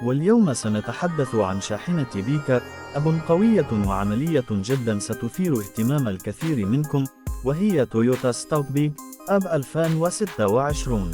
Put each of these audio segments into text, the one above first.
واليوم سنتحدث عن شاحنة بيكا أب قوية وعملية جدا ستثير اهتمام الكثير منكم، وهي تويوتا ستاوت بيك أب 2026.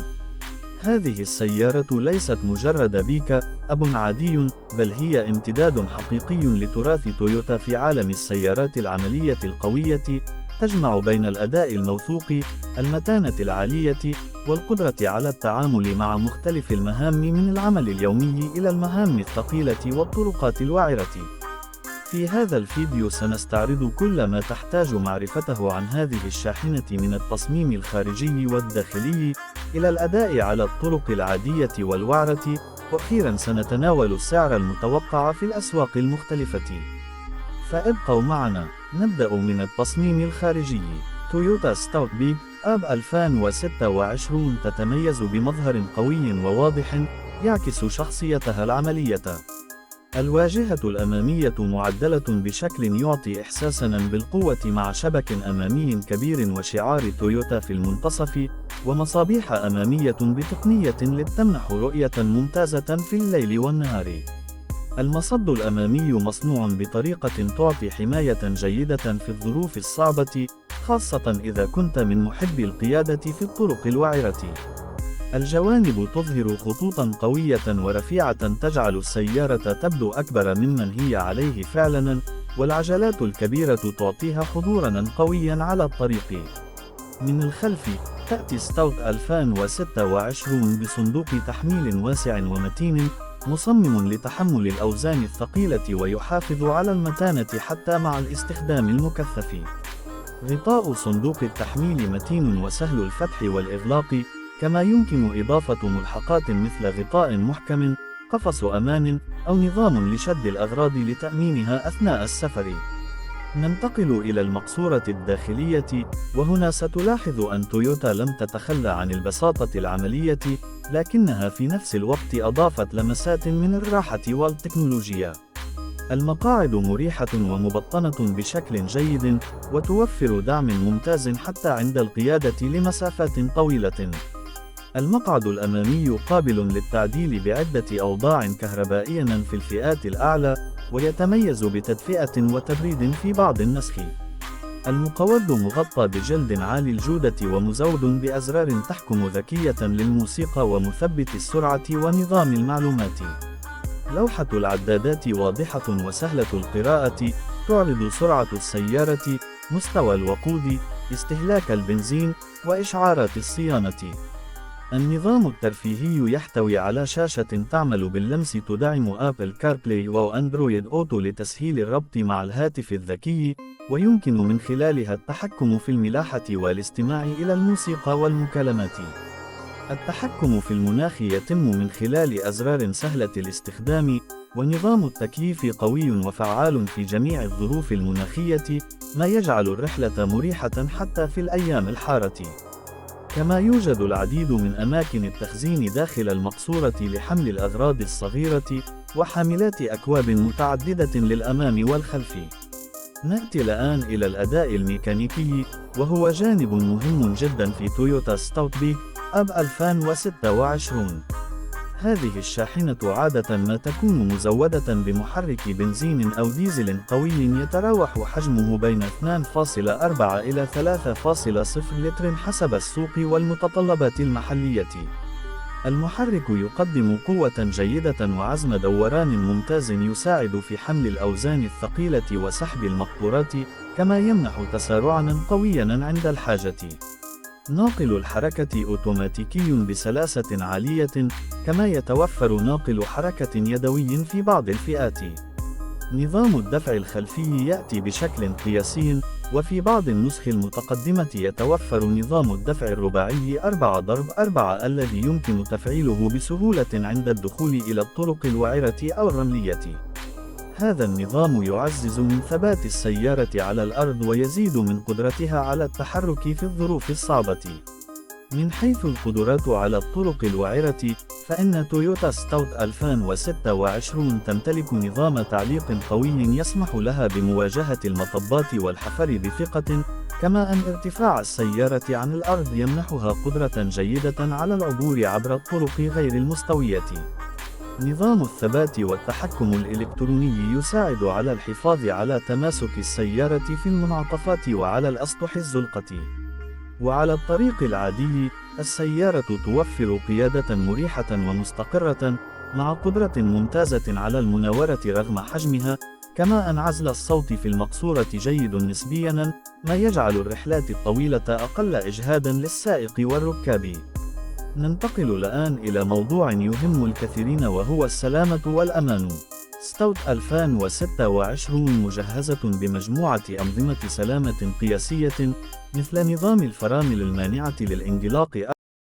هذه السيارة ليست مجرد بيكا أب عادي، بل هي امتداد حقيقي لتراث تويوتا في عالم السيارات العملية القوية، تجمع بين الأداء الموثوق، المتانة العالية، والقدرة على التعامل مع مختلف المهام من العمل اليومي إلى المهام الثقيلة والطرقات الوعرة. في هذا الفيديو سنستعرض كل ما تحتاج معرفته عن هذه الشاحنة من التصميم الخارجي والداخلي إلى الأداء على الطرق العادية والوعرة، وأخيرا سنتناول السعر المتوقع في الأسواق المختلفة. فابقوا معنا. نبدأ من التصميم الخارجي. تويوتا ستاوت بيك أب 2026 تتميز بمظهر قوي وواضح يعكس شخصيتها العملية. الواجهة الأمامية معدلة بشكل يعطي إحساساً بالقوة مع شبك أمامي كبير وشعار تويوتا في المنتصف، ومصابيح أمامية بتقنية لتمنح رؤية ممتازة في الليل والنهار. المصد الأمامي مصنوع بطريقة تعطي حماية جيدة في الظروف الصعبة، خاصة إذا كنت من محبي القيادة في الطرق الوعرة. الجوانب تظهر خطوطا قوية ورفيعة تجعل السيارة تبدو أكبر ممن هي عليه فعلا، والعجلات الكبيرة تعطيها حضورا قويا على الطريق. من الخلف تأتي ستاوت 2026 بصندوق تحميل واسع ومتين، مصمم لتحمل الأوزان الثقيلة ويحافظ على المتانة حتى مع الاستخدام المكثف. غطاء صندوق التحميل متين وسهل الفتح والإغلاق، كما يمكن إضافة ملحقات مثل غطاء محكم، قفص أمان، أو نظام لشد الأغراض لتأمينها أثناء السفر. ننتقل إلى المقصورة الداخلية، وهنا ستلاحظ أن تويوتا لم تتخلى عن البساطة العملية، لكنها في نفس الوقت أضافت لمسات من الراحة والتكنولوجيا. المقاعد مريحة ومبطنة بشكل جيد، وتوفر دعم ممتاز حتى عند القيادة لمسافات طويلة. المقعد الأمامي قابل للتعديل بعدة أوضاع كهربائية في الفئات الأعلى، ويتميز بتدفئة وتبريد في بعض النسخ. المقود مغطى بجلد عالي الجودة ومزود بأزرار تحكم ذكية للموسيقى ومثبت السرعة ونظام المعلومات. لوحة العدادات واضحة وسهلة القراءة، تعرض سرعة السيارة، مستوى الوقود، استهلاك البنزين، وإشعارات الصيانة. النظام الترفيهي يحتوي على شاشة تعمل باللمس تدعم آبل كاربلاي وأندرويد أوتو لتسهيل الربط مع الهاتف الذكي، ويمكن من خلالها التحكم في الملاحة والاستماع إلى الموسيقى والمكالمات. التحكم في المناخ يتم من خلال أزرار سهلة الاستخدام، ونظام التكييف قوي وفعال في جميع الظروف المناخية، ما يجعل الرحلة مريحة حتى في الأيام الحارة. كما يوجد العديد من أماكن التخزين داخل المقصورة لحمل الأغراض الصغيرة، وحاملات أكواب متعددة للأمام والخلف. نأتي الآن إلى الأداء الميكانيكي، وهو جانب مهم جدا في تويوتا ستاوت بيك أب 2026. هذه الشاحنة عادة ما تكون مزودة بمحرك بنزين أو ديزل قوي يتراوح حجمه بين 2.4 إلى 3.0 لتر حسب السوق والمتطلبات المحلية. المحرك يقدم قوة جيدة وعزم دوران ممتاز يساعد في حمل الأوزان الثقيلة وسحب المقطورات، كما يمنح تسارعا قويا عند الحاجة. ناقل الحركة أوتوماتيكي بسلاسة عالية، كما يتوفر ناقل حركة يدوي في بعض الفئات. نظام الدفع الخلفي يأتي بشكل قياسي، وفي بعض النسخ المتقدمة يتوفر نظام الدفع الرباعي 4x4 الذي يمكن تفعيله بسهولة عند الدخول إلى الطرق الوعرة أو الرملية. هذا النظام يعزز من ثبات السيارة على الأرض ويزيد من قدرتها على التحرك في الظروف الصعبة. من حيث القدرات على الطرق الوعرة، فإن تويوتا ستاوت 2026 تمتلك نظام تعليق قوي يسمح لها بمواجهة المطبات والحفر بثقة، كما أن ارتفاع السيارة عن الأرض يمنحها قدرة جيدة على العبور عبر الطرق غير المستوية. نظام الثبات والتحكم الإلكتروني يساعد على الحفاظ على تماسك السيارة في المنعطفات وعلى الأسطح الزلقة. وعلى الطريق العادي، السيارة توفر قيادة مريحة ومستقرة، مع قدرة ممتازة على المناورة رغم حجمها، كما أن عزل الصوت في المقصورة جيد نسبياً، ما يجعل الرحلات الطويلة أقل إجهاداً للسائق والركاب. ننتقل الآن إلى موضوع يهم الكثيرين وهو السلامة والأمان. ستوت 2026 مجهزة بمجموعة أنظمة سلامة قياسية، مثل نظام الفرامل المانعة للانغلاق